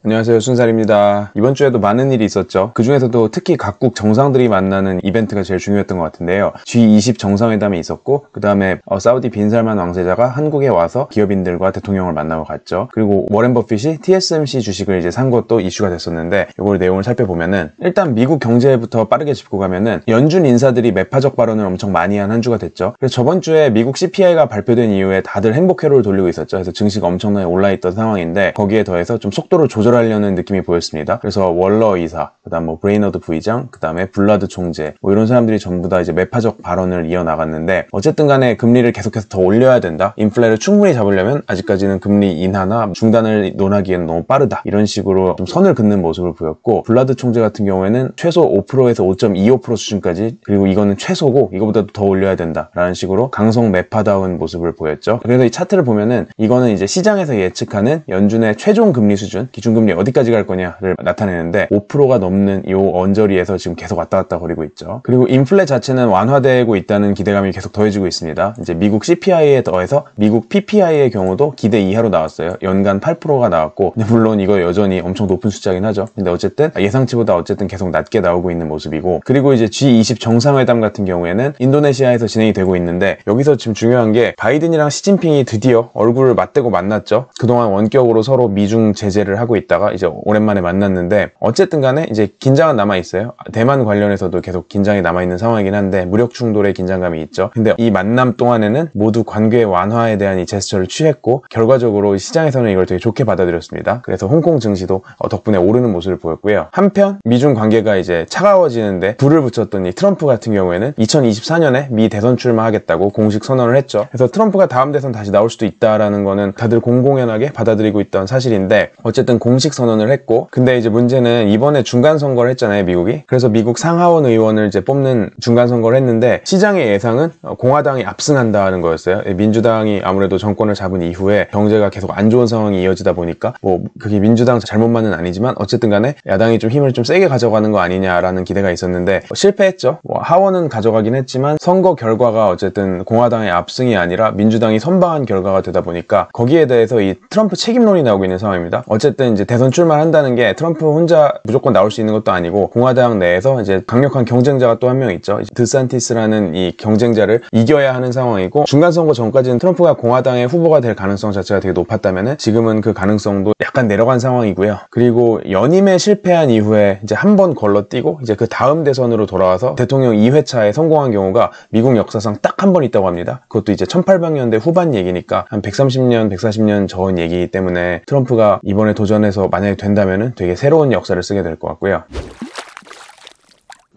안녕하세요, 순살입니다. 이번 주에도 많은 일이 있었죠. 그 중에서도 특히 각국 정상들이 만나는 이벤트가 제일 중요했던 것 같은데요. G20 정상회담이 있었고, 그 다음에 사우디 빈살만 왕세자가 한국에 와서 기업인들과 대통령을 만나고 갔죠. 그리고 워렌 버핏이 TSMC 주식을 이제 산 것도 이슈가 됐었는데, 이걸 내용을 살펴보면은 일단 미국 경제부터 빠르게 짚고 가면은 연준 인사들이 매파적 발언을 엄청 많이 한 한 주가 됐죠. 그래서 저번 주에 미국 CPI가 발표된 이후에 다들 행복 회로를 돌리고 있었죠. 그래서 증시가 엄청나게 올라있던 상황인데, 거기에 더해서 좀 속도를 조절하려는 느낌이 보였습니다. 그래서 월러 이사, 그다음 브레이너드 부의장, 그다음에 블라드 총재, 이런 사람들이 전부 다 이제 매파적 발언을 이어나갔는데, 어쨌든 간에 금리를 계속해서 더 올려야 된다. 인플레를 충분히 잡으려면 아직까지는 금리 인하나 중단을 논하기에는 너무 빠르다. 이런 식으로 좀 선을 긋는 모습을 보였고, 블라드 총재 같은 경우에는 최소 5%에서 5.25% 수준까지, 그리고 이거는 최소고 이거보다도 더 올려야 된다라는 식으로 강성 매파다운 모습을 보였죠. 그래서 이 차트를 보면은 이거는 이제 시장에서 예측하는 연준의 최종 금리 수준, 기준금리 어디까지 갈 거냐를 나타내는데 5%가 넘는 이 언저리에서 지금 계속 왔다 갔다 거리고 있죠. 그리고 인플레 자체는 완화되고 있다는 기대감이 계속 더해지고 있습니다. 이제 미국 CPI에 더해서 미국 PPI의 경우도 기대 이하로 나왔어요. 연간 8%가 나왔고, 물론 이거 여전히 엄청 높은 숫자긴 하죠. 근데 어쨌든 예상치보다 어쨌든 계속 낮게 나오고 있는 모습이고, 그리고 이제 G20 정상회담 같은 경우에는 인도네시아에서 진행이 되고 있는데, 여기서 지금 중요한 게 바이든이랑 시진핑이 드디어 얼굴을 맞대고 만났죠. 그동안 원격으로 서로 미중 제재를 하고 있다가 이제 오랜만에 만났는데, 어쨌든 간에 이제 긴장은 남아있어요. 대만 관련해서도 계속 긴장이 남아있는 상황이긴 한데 무력 충돌의 긴장감이 있죠. 근데 이 만남 동안에는 모두 관계 완화에 대한 이 제스처를 취했고, 결과적으로 시장에서는 이걸 되게 좋게 받아들였습니다. 그래서 홍콩 증시도 덕분에 오르는 모습을 보였고요. 한편 미중 관계가 이제 차가워지는데 불을 붙였던 이 트럼프 같은 경우에는 2024년에 미 대선 출마하겠다고 공식 선언을 했죠. 그래서 트럼프가 다음 대선 다시 나올 수도 있다라는 거는 다들 공공연하게 받아들이고 있던 사실인데, 어쨌든 공식 선언을 했고, 근데 이제 문제는 이번에 중간 선거를 했잖아요, 미국이. 그래서 미국 상하원 의원을 이제 뽑는 중간 선거를 했는데, 시장의 예상은 공화당이 압승한다는 거였어요. 민주당이 아무래도 정권을 잡은 이후에 경제가 계속 안 좋은 상황이 이어지다 보니까, 그게 민주당 잘못만은 아니지만 어쨌든 간에 야당이 좀 힘을 좀 세게 가져가는 거 아니냐라는 기대가 있었는데 실패했죠. 하원은 가져가긴 했지만 선거 결과가 어쨌든 공화당의 압승이 아니라 민주당이 선방한 결과가 되다 보니까 거기에 대해서 이 트럼프 책임론이 나오고 있는 상황입니다. 어쨌든 이제 대선 출마한다는 게 트럼프 혼자 무조건 나올 수 있는 것도 아니고, 공화당 내에서 이제 강력한 경쟁자가 또 한 명 있죠. 드산티스라는 이 경쟁자를 이겨야 하는 상황이고, 중간 선거 전까지는 트럼프가 공화당의 후보가 될 가능성 자체가 되게 높았다면은 지금은 그 가능성도 약간 내려간 상황이고요. 그리고 연임에 실패한 이후에 이제 한 번 걸러뛰고 이제 그 다음 대선으로 돌아와서 대통령 2회차에 성공한 경우가 미국 역사상 딱 한 번 있다고 합니다. 그것도 이제 1800년대 후반 얘기니까 한 130년, 140년 전 얘기이기 때문에 트럼프가 이번에 도전해서 만약에 된다면은 되게 새로운 역사를 쓰게 될 것 같고요.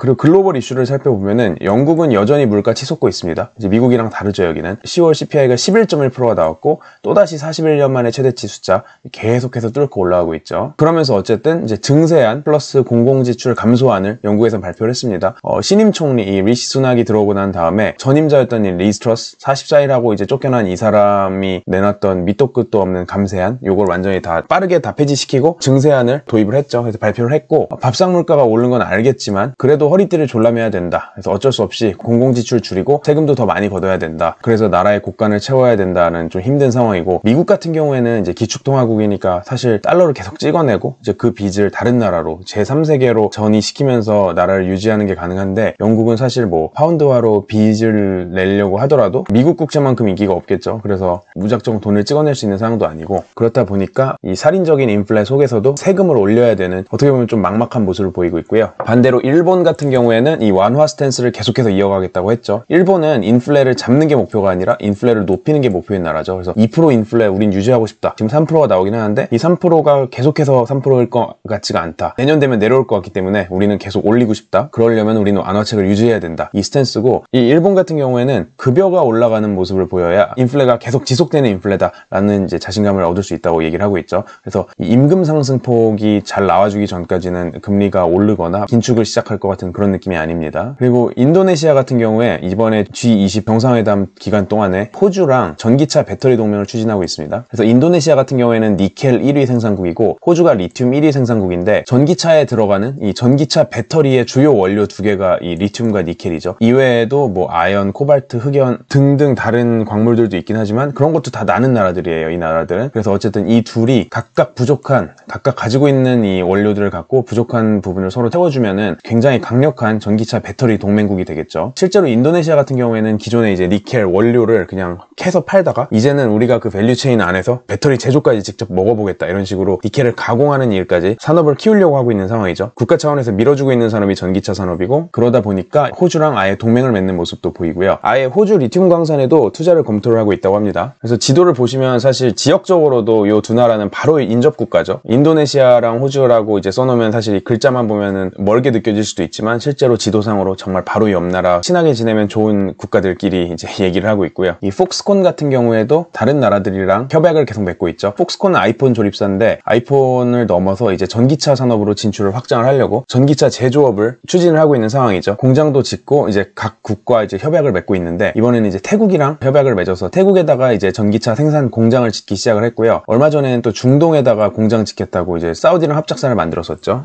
그리고 글로벌 이슈를 살펴보면은 영국은 여전히 물가 치솟고 있습니다. 이제 미국이랑 다르죠, 여기는. 10월 CPI가 11.1%가 나왔고, 또다시 41년 만에 최대치 숫자 계속해서 뚫고 올라가고 있죠. 그러면서 어쨌든 이제 증세안 플러스 공공지출 감소안을 영국에서 발표를 했습니다. 신임 총리 이 리시 수낙이 들어오고 난 다음에 전임자였던 이 리즈 트러스 44일하고 이제 쫓겨난 이 사람이 내놨던 밑도 끝도 없는 감세안, 요걸 완전히 다 빠르게 다 폐지시키고 증세안을 도입을 했죠. 그래서 발표를 했고, 밥상 물가가 오른 건 알겠지만 그래도 허리띠를 졸라매야 된다. 그래서 어쩔 수 없이 공공지출 줄이고 세금도 더 많이 걷어야 된다. 그래서 나라의 곳간을 채워야 된다는 좀 힘든 상황이고, 미국 같은 경우에는 이제 기축통화국이니까 사실 달러를 계속 찍어내고 이제 그 빚을 다른 나라로 제3세계로 전이시키면서 나라를 유지하는 게 가능한데, 영국은 사실 파운드화로 빚을 내려고 하더라도 미국 국채만큼 인기가 없겠죠. 그래서 무작정 돈을 찍어낼 수 있는 상황도 아니고, 그렇다 보니까 이 살인적인 인플레 속에서도 세금을 올려야 되는, 어떻게 보면 좀 막막한 모습을 보이고 있고요. 반대로 일본 같은 경우에는 이 완화 스탠스를 계속해서 이어가겠다고 했죠. 일본은 인플레를 잡는 게 목표가 아니라 인플레를 높이는 게 목표인 나라죠. 그래서 2% 인플레 우린 유지하고 싶다. 지금 3%가 나오긴 하는데 이 3%가 계속해서 3%일 것 같지가 않다. 내년 되면 내려올 것 같기 때문에 우리는 계속 올리고 싶다. 그러려면 우리는 완화책을 유지해야 된다. 이 스탠스고, 이 일본 같은 경우에는 급여가 올라가는 모습을 보여야 인플레가 계속 지속되는 인플레다라는 이제 자신감을 얻을 수 있다고 얘기를 하고 있죠. 그래서 이 임금 상승폭이 잘 나와주기 전까지는 금리가 오르거나 긴축을 시작할 것 같은 같은 그런 느낌이 아닙니다. 그리고 인도네시아 같은 경우에 이번에 G20 정상회담 기간 동안에 호주랑 전기차 배터리 동맹을 추진하고 있습니다. 그래서 인도네시아 같은 경우에는 니켈 1위 생산국이고 호주가 리튬 1위 생산국인데 전기차에 들어가는 이 전기차 배터리의 주요 원료 두 개가 이 리튬과 니켈이죠. 이외에도 뭐 아연, 코발트, 흑연 등등 다른 광물들도 있긴 하지만 그런 것도 다 나는 나라들이에요, 이 나라들은. 그래서 어쨌든 이 둘이 각각 가지고 있는 이 원료들을 갖고 부족한 부분을 서로 채워주면은 굉장히 강력한 전기차 배터리 동맹국이 되겠죠. 실제로 인도네시아 같은 경우에는 기존에 이제 니켈 원료를 그냥 캐서 팔다가 이제는 우리가 그 밸류체인 안에서 배터리 제조까지 직접 먹어보겠다, 이런 식으로 니켈을 가공하는 일까지 산업을 키우려고 하고 있는 상황이죠. 국가 차원에서 밀어주고 있는 산업이 전기차 산업이고, 그러다 보니까 호주랑 아예 동맹을 맺는 모습도 보이고요. 아예 호주 리튬 광산에도 투자를 검토를 하고 있다고 합니다. 그래서 지도를 보시면 사실 지역적으로도 이 두 나라는 바로 인접 국가죠. 인도네시아랑 호주라고 이제 써놓으면 사실 이 글자만 보면은 멀게 느껴질 수도 있지만 실제로 지도상으로 정말 바로 옆 나라, 친하게 지내면 좋은 국가들끼리 이제 얘기를 하고 있고요. 이 폭스콘 같은 경우에도 다른 나라들이랑 협약을 계속 맺고 있죠. 폭스콘은 아이폰 조립사인데 아이폰을 넘어서 이제 전기차 산업으로 진출을 확장을 하려고 전기차 제조업을 추진을 하고 있는 상황이죠. 공장도 짓고 이제 각 국과 이제 협약을 맺고 있는데 이번에는 이제 태국이랑 협약을 맺어서 태국에다가 이제 전기차 생산 공장을 짓기 시작을 했고요. 얼마 전에는 또 중동에다가 공장 짓겠다고 이제 사우디랑 합작사를 만들었었죠.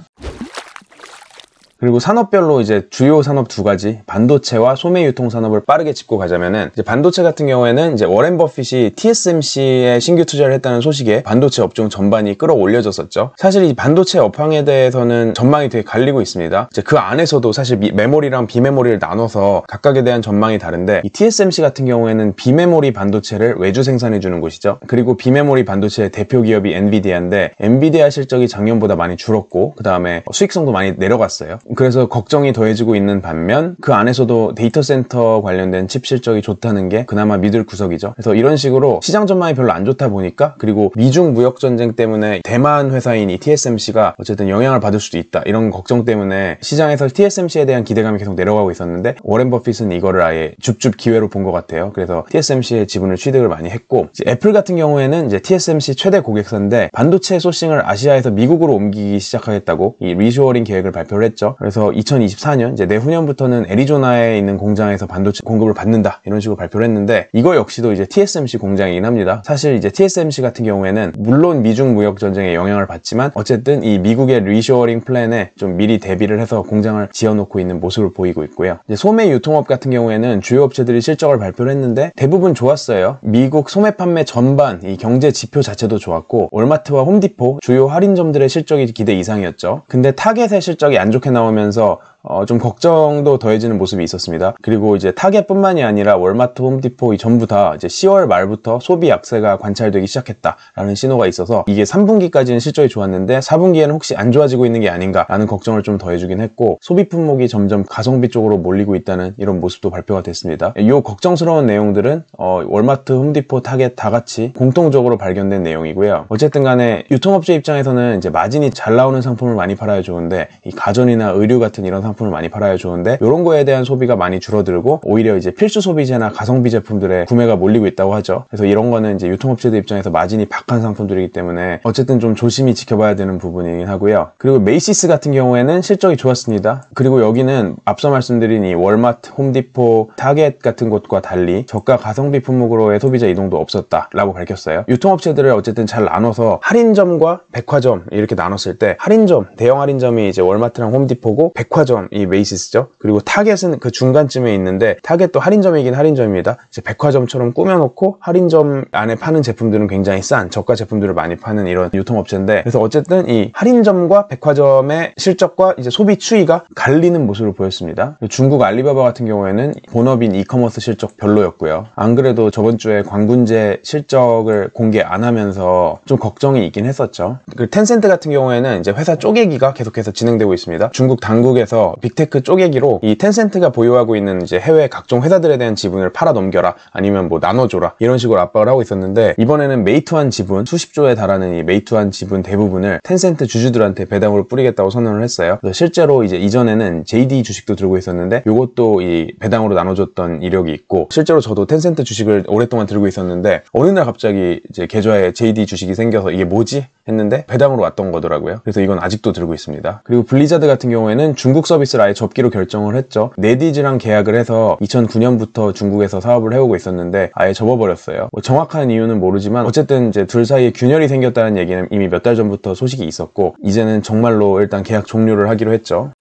그리고 산업별로 이제 주요 산업 두 가지, 반도체와 소매 유통 산업을 빠르게 짚고 가자면은, 이제 반도체 같은 경우에는 이제 워렌 버핏이 TSMC에 신규 투자를 했다는 소식에 반도체 업종 전반이 끌어올려졌었죠. 사실 이 반도체 업황에 대해서는 전망이 되게 갈리고 있습니다. 이제 그 안에서도 사실 메모리랑 비메모리를 나눠서 각각에 대한 전망이 다른데, 이 TSMC 같은 경우에는 비메모리 반도체를 외주 생산해 주는 곳이죠. 그리고 비메모리 반도체의 대표 기업이 엔비디아인데, 엔비디아 실적이 작년보다 많이 줄었고, 그 다음에 수익성도 많이 내려갔어요. 그래서 걱정이 더해지고 있는 반면 그 안에서도 데이터 센터 관련된 칩 실적이 좋다는 게 그나마 믿을 구석이죠. 그래서 이런 식으로 시장 전망이 별로 안 좋다 보니까, 그리고 미중 무역 전쟁 때문에 대만 회사인 이 TSMC가 어쨌든 영향을 받을 수도 있다, 이런 걱정 때문에 시장에서 TSMC에 대한 기대감이 계속 내려가고 있었는데 워렌 버핏은 이거를 아예 줍줍 기회로 본 것 같아요. 그래서 TSMC의 지분을 취득을 많이 했고, 이제 애플 같은 경우에는 이제 TSMC 최대 고객사인데 반도체 소싱을 아시아에서 미국으로 옮기기 시작하겠다고 이 리쇼어링 계획을 발표를 했죠. 그래서 2024년 이제 내후년부터는 애리조나에 있는 공장에서 반도체 공급을 받는다, 이런 식으로 발표를 했는데, 이거 역시도 이제 TSMC 공장이긴 합니다. 사실 이제 TSMC 같은 경우에는 물론 미중 무역 전쟁에 영향을 받지만 어쨌든 이 미국의 리쇼어링 플랜에 좀 미리 대비를 해서 공장을 지어놓고 있는 모습을 보이고 있고요. 이제 소매 유통업 같은 경우에는 주요 업체들이 실적을 발표를 했는데 대부분 좋았어요. 미국 소매 판매 전반 이 경제 지표 자체도 좋았고, 월마트와 홈디포 주요 할인점들의 실적이 기대 이상이었죠. 근데 타겟의 실적이 안 좋게 나오면서 좀 걱정도 더해지는 모습이 있었습니다. 그리고 이제 타겟뿐만이 아니라 월마트, 홈디포 전부 다 이제 10월 말부터 소비 약세가 관찰되기 시작했다라는 신호가 있어서 이게 3분기까지는 실적이 좋았는데 4분기에는 혹시 안 좋아지고 있는 게 아닌가라는 걱정을 좀 더해주긴 했고, 소비 품목이 점점 가성비 쪽으로 몰리고 있다는 이런 모습도 발표가 됐습니다. 이 걱정스러운 내용들은 월마트, 홈디포, 타겟 다 같이 공통적으로 발견된 내용이고요. 어쨌든 간에 유통업체 입장에서는 이제 마진이 잘 나오는 상품을 많이 팔아야 좋은데, 이 가전이나 의류 같은 이런 상품을 많이 팔아야 좋은데 이런 거에 대한 소비가 많이 줄어들고 오히려 이제 필수 소비재나 가성비 제품들의 구매가 몰리고 있다고 하죠. 그래서 이런 거는 이제 유통업체들 입장에서 마진이 박한 상품들이기 때문에 어쨌든 좀 조심히 지켜봐야 되는 부분이긴 하고요. 그리고 메이시스 같은 경우에는 실적이 좋았습니다. 그리고 여기는 앞서 말씀드린 이 월마트, 홈디포, 타겟 같은 곳과 달리 저가 가성비 품목으로의 소비자 이동도 없었다라고 밝혔어요. 유통업체들을 어쨌든 잘 나눠서 할인점과 백화점 이렇게 나눴을 때, 할인점, 대형 할인점이 이제 월마트랑 홈디포고, 백화점 이 메이시스죠. 그리고 타겟은 그 중간쯤에 있는데, 타겟도 할인점이긴 할인점입니다. 이제 백화점처럼 꾸며놓고 할인점 안에 파는 제품들은 굉장히 싼 저가 제품들을 많이 파는 이런 유통업체인데, 그래서 어쨌든 이 할인점과 백화점의 실적과 이제 소비 추이가 갈리는 모습을 보였습니다. 중국 알리바바 같은 경우에는 본업인 이커머스 실적 별로였고요. 안 그래도 저번 주에 광군제 실적을 공개 안 하면서 좀 걱정이 있긴 했었죠. 그리고 텐센트 같은 경우에는 이제 회사 쪼개기가 계속해서 진행되고 있습니다. 중국 당국에서 빅테크 쪼개기로 이 텐센트가 보유하고 있는 이제 해외 각종 회사들에 대한 지분을 팔아 넘겨라, 아니면 뭐 나눠줘라, 이런 식으로 압박을 하고 있었는데, 이번에는 메이투안 지분 수십조에 달하는 이 메이투안 지분 대부분을 텐센트 주주들한테 배당으로 뿌리겠다고 선언을 했어요. 그래서 실제로 이제 이전에는 JD 주식도 들고 있었는데 이것도 이 배당으로 나눠줬던 이력이 있고, 실제로 저도 텐센트 주식을 오랫동안 들고 있었는데 어느 날 갑자기 이제 계좌에 JD 주식이 생겨서 이게 뭐지? 했는데 배당으로 왔던 거더라고요. 그래서 이건 아직도 들고 있습니다. 그리고 블리자드 같은 경우에는 중국 서비스 서비스를 아예 접기로 결정을 했죠. 네디즈랑 계약을 해서 2009년부터 중국에서 사업을 해오고 있었는데 아예 접어버렸어요. 뭐 정확한 이유는 모르지만 어쨌든 이제 둘 사이에 균열이 생겼다는 얘기는 이미 몇 달 전부터 소식이 있었고, 이제는 정말로 일단 계약 종료를 하기로 했죠.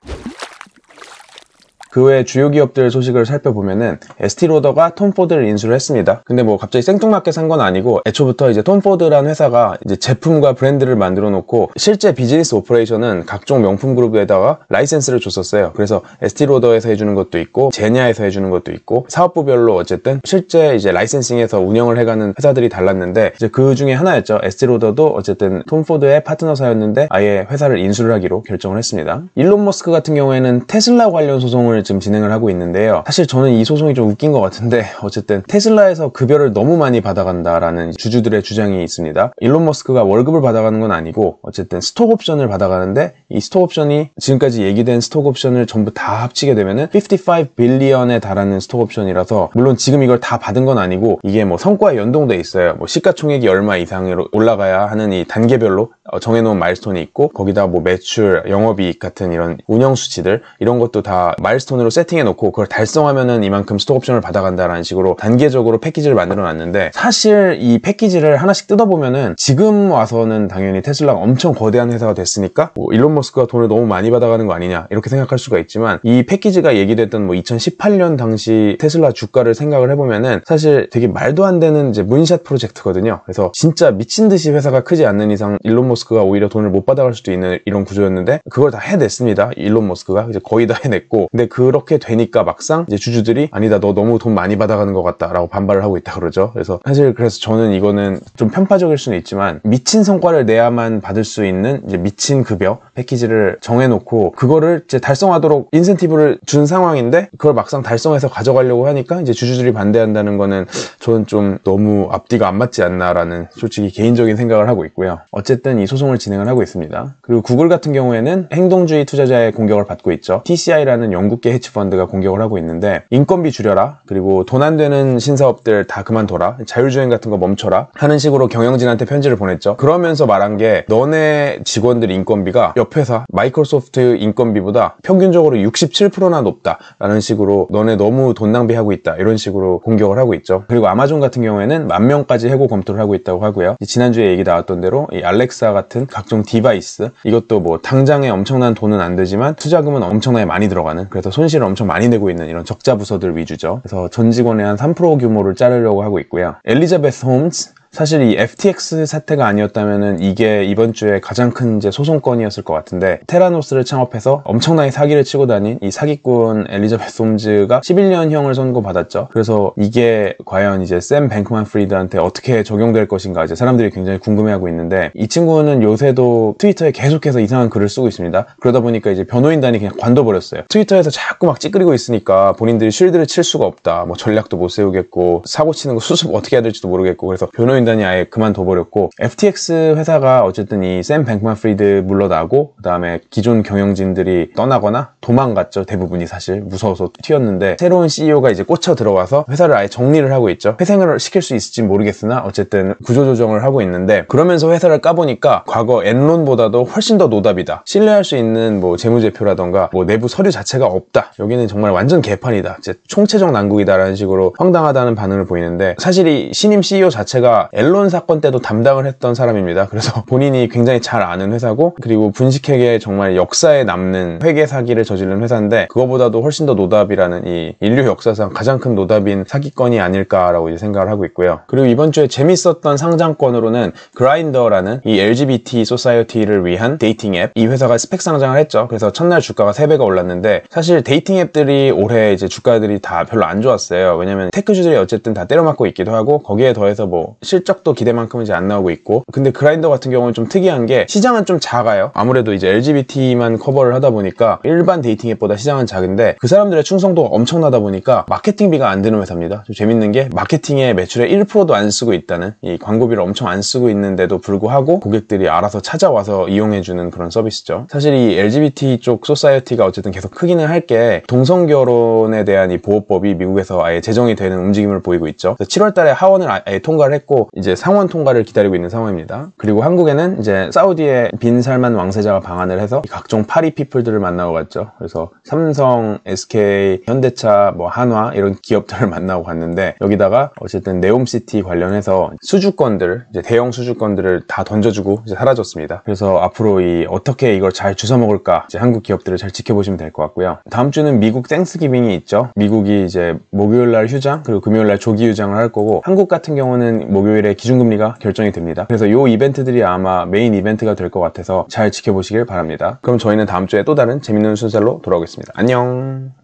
그 외에 주요 기업들 소식을 살펴보면은 에스티로더가 톰 포드를 인수를 했습니다. 근데 뭐 갑자기 생뚱맞게 산 건 아니고, 애초부터 이제 톰 포드라는 회사가 이제 제품과 브랜드를 만들어 놓고 실제 비즈니스 오퍼레이션은 각종 명품 그룹에다가 라이센스를 줬었어요. 그래서 에스티로더에서 해주는 것도 있고 제냐에서 해주는 것도 있고, 사업부별로 어쨌든 실제 이제 라이센싱에서 운영을 해가는 회사들이 달랐는데, 이제 그 중에 하나였죠. 에스티로더도 어쨌든 톰 포드의 파트너사였는데 아예 회사를 인수를 하기로 결정을 했습니다. 일론 머스크 같은 경우에는 테슬라 관련 소송을 지금 진행을 하고 있는데요. 사실 저는 이 소송이 좀 웃긴 것 같은데, 어쨌든 테슬라에서 급여를 너무 많이 받아간다라는 주주들의 주장이 있습니다. 일론 머스크가 월급을 받아가는 건 아니고 어쨌든 스톡 옵션을 받아가는데, 이 스톡 옵션이 지금까지 얘기된 스톡 옵션을 전부 다 합치게 되면은 55 빌리언에 달하는 스톡 옵션이라서, 물론 지금 이걸 다 받은 건 아니고 이게 뭐 성과에 연동돼 있어요. 뭐 시가총액이 얼마 이상으로 올라가야 하는 이 단계별로 정해놓은 마일스톤이 있고, 거기다 뭐 매출, 영업이익 같은 이런 운영 수치들, 이런 것도 다 마일스톤으로 세팅해 놓고 그걸 달성하면은 이만큼 스톡 옵션을 받아간다라는 식으로 단계적으로 패키지를 만들어 놨는데, 사실 이 패키지를 하나씩 뜯어보면은 지금 와서는 당연히 테슬라가 엄청 거대한 회사가 됐으니까 뭐 일론 머스크가 돈을 너무 많이 받아가는 거 아니냐 이렇게 생각할 수가 있지만, 이 패키지가 얘기됐던 뭐 2018년 당시 테슬라 주가를 생각을 해보면은 사실 되게 말도 안 되는 이제 문샷 프로젝트거든요. 그래서 진짜 미친 듯이 회사가 크지 않는 이상 일론 머스크가 오히려 돈을 못 받아갈 수도 있는 이런 구조였는데, 그걸 다 해냈습니다. 일론 머스크가 이제 거의 다 해냈고, 근데 그렇게 되니까 막상 이제 주주들이 아니다, 너 너무 돈 많이 받아가는 것 같다 라고 반발을 하고 있다 그러죠. 그래서 사실 저는 이거는 좀 편파적일 수는 있지만, 미친 성과를 내야만 받을 수 있는 이제 미친 급여 패키지를 정해놓고 그거를 이제 달성하도록 인센티브를 준 상황인데, 그걸 막상 달성해서 가져가려고 하니까 이제 주주들이 반대한다는 거는 저는 좀 너무 앞뒤가 안 맞지 않나라는 솔직히 개인적인 생각을 하고 있고요. 어쨌든 이 소송을 진행을 하고 있습니다. 그리고 구글 같은 경우에는 행동주의 투자자의 공격을 받고 있죠. TCI라는 영국계 헤지펀드가 공격을 하고 있는데, 인건비 줄여라, 그리고 돈 안 되는 신사업들 다 그만둬라, 자율주행 같은 거 멈춰라 하는 식으로 경영진한테 편지를 보냈죠. 그러면서 말한 게, 너네 직원들 인건비가 옆 회사 마이크로소프트 인건비보다 평균적으로 67%나 높다 라는 식으로, 너네 너무 돈 낭비하고 있다 이런 식으로 공격을 하고 있죠. 그리고 아마존 같은 경우에는 10,000명까지 해고 검토를 하고 있다고 하고요. 지난주에 얘기 나왔던 대로 이 알렉사 같은 각종 디바이스, 이것도 뭐 당장에 엄청난 돈은 안 되지만 투자금은 엄청나게 많이 들어가는, 그래서 손실을 엄청 많이 내고 있는 이런 적자 부서들 위주죠. 그래서 전 직원의 한 3% 규모를 자르려고 하고 있고요. 엘리자베스 홈즈, 사실 이 FTX 사태가 아니었다면은 이게 이번 주에 가장 큰 이제 소송건이었을 것 같은데, 테라노스를 창업해서 엄청나게 사기를 치고 다닌 이 사기꾼 엘리자베스 홈즈가 11년형을 선고받았죠. 그래서 이게 과연 이제 샘 뱅크만 프리드한테 어떻게 적용될 것인가 이제 사람들이 굉장히 궁금해하고 있는데, 이 친구는 요새도 트위터에 계속해서 이상한 글을 쓰고 있습니다. 그러다 보니까 이제 변호인단이 그냥 관둬버렸어요. 트위터에서 자꾸 막 찌끄리고 있으니까 본인들이 쉴드를 칠 수가 없다, 뭐 전략도 못 세우겠고 사고 치는 거 수습 어떻게 해야 될지도 모르겠고, 그래서 변호인단이 아예 그만둬버렸고, FTX 회사가 어쨌든 이 샘 뱅크만 프리드 물러나고 그 다음에 기존 경영진들이 떠나거나 도망갔죠. 대부분이 사실 무서워서 튀었는데, 새로운 CEO가 이제 꽂혀 들어와서 회사를 아예 정리를 하고 있죠. 회생을 시킬 수 있을지 모르겠으나 어쨌든 구조조정을 하고 있는데, 그러면서 회사를 까보니까 과거 엔론보다도 훨씬 더 노답이다, 신뢰할 수 있는 뭐 재무제표라던가 뭐 내부 서류 자체가 없다, 여기는 정말 완전 개판이다, 이제 총체적 난국이다 라는 식으로 황당하다는 반응을 보이는데, 사실 이 신임 CEO 자체가 엔론 사건 때도 담당을 했던 사람입니다. 그래서 본인이 굉장히 잘 아는 회사고, 그리고 분식회계 정말 역사에 남는 회계 사기를 저지른 회사인데, 그거보다도 훨씬 더 노답이라는, 이 인류 역사상 가장 큰 노답인 사기건이 아닐까라고 이제 생각을 하고 있고요. 그리고 이번 주에 재밌었던 상장권으로는 그라인더라는 이 LGBT 소사이어티를 위한 데이팅 앱, 이 회사가 스펙 상장을 했죠. 그래서 첫날 주가가 3배가 올랐는데, 사실 데이팅 앱들이 올해 이제 주가들이 다 별로 안 좋았어요. 왜냐면 테크주들이 어쨌든 다 때려맞고 있기도 하고, 거기에 더해서 뭐 실적도 기대만큼은 이제 안 나오고 있고, 근데 그라인더 같은 경우는 좀 특이한 게 시장은 좀 작아요. 아무래도 이제 LGBT만 커버를 하다 보니까 일반 데이팅 앱보다 시장은 작은데, 그 사람들의 충성도가 엄청나다 보니까 마케팅비가 안 드는 회사입니다. 좀 재밌는 게, 마케팅에 매출의 1%도 안 쓰고 있다는, 이 광고비를 엄청 안 쓰고 있는데도 불구하고 고객들이 알아서 찾아와서 이용해주는 그런 서비스죠. 사실 이 LGBT 쪽 소사이어티가 어쨌든 계속 크기는 할 게, 동성결혼에 대한 이 보호법이 미국에서 아예 제정이 되는 움직임을 보이고 있죠. 7월 달에 하원을 아예 통과를 했고, 이제 상원 통과를 기다리고 있는 상황입니다. 그리고 한국에는 이제 사우디의 빈 살만 왕세자가 방한을 해서 각종 파리 피플들을 만나고 갔죠. 그래서 삼성, SK, 현대차, 뭐 한화 이런 기업들을 만나고 갔는데 여기다가 어쨌든 네옴시티 관련해서 수주권들, 이제 대형 수주권들을 다 던져주고 이제 사라졌습니다. 그래서 앞으로 어떻게 이걸 잘 주워 먹을까 이제 한국 기업들을 잘 지켜보시면 될 것 같고요. 다음 주는 미국 땡스기빙이 있죠. 미국이 이제 목요일날 휴장 그리고 금요일날 조기 휴장을 할 거고 한국 같은 경우는 목요일에 기준금리가 결정이 됩니다. 그래서 이 이벤트들이 아마 메인 이벤트가 될 것 같아서 잘 지켜보시길 바랍니다. 그럼 저희는 다음 주에 또 다른 재밌는 순서로 돌아오겠습니다. 안녕.